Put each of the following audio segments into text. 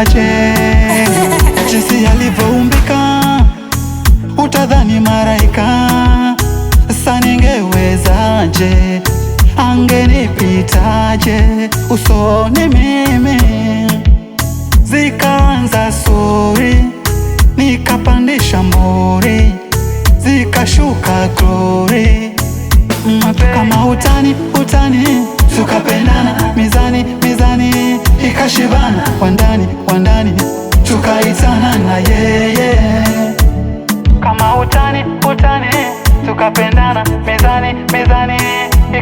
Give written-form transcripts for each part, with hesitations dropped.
aje. Jinsi alivyoumbika utadhani maraika, sasa ningewezaje? Angenipitaje usoni mimi? Zikaanza suri, nikapandisha mori, zikashuka glory. Kama utani utani, tukapendana, mizani mizani ikashibana, wandani wandani tukaitana na yeye. Kama utani utani, tukapendana, mizani mizani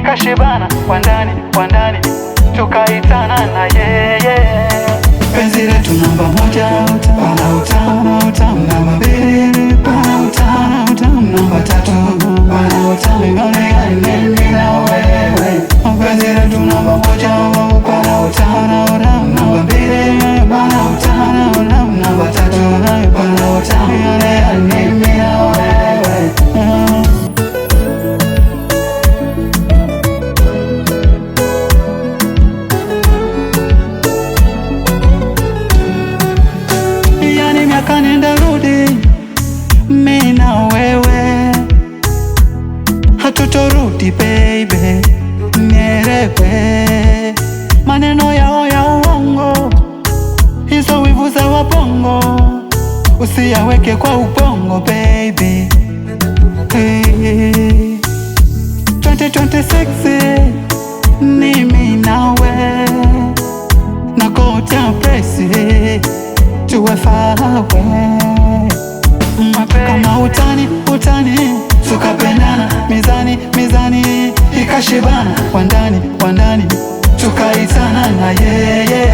ikashibana, wandani wandani tukaitana na yeye. Penzi letu namba moja, pana utamu utamu, namba mbili pana utamu utamu, namba tatu pana utamu, mimi na wewe. Penzi letu namba moja, pana utamu utamu, namba mbili pana utamu utamu, namba tatu pana utamu, mimi na wewe. Miaka nenda rudi, mimi na wewe hatutorudi baby, nielewe. Maneno yao ya uongo, hizo wivu za wabongo, usiyaweke kwa ubongo baby. 2026 ni mimi nawe, na goja presi tuwe far away. Kama utani utani, tukapendana, mizani mizani ikashibana, wandani wandani tukaitana na yeye.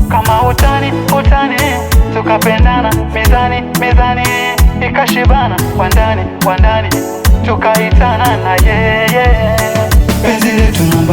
Kama utani utani, tukapendana, mizani mizani ikashibana, wandani wandani tukaitana na yeye. Penzi letu namba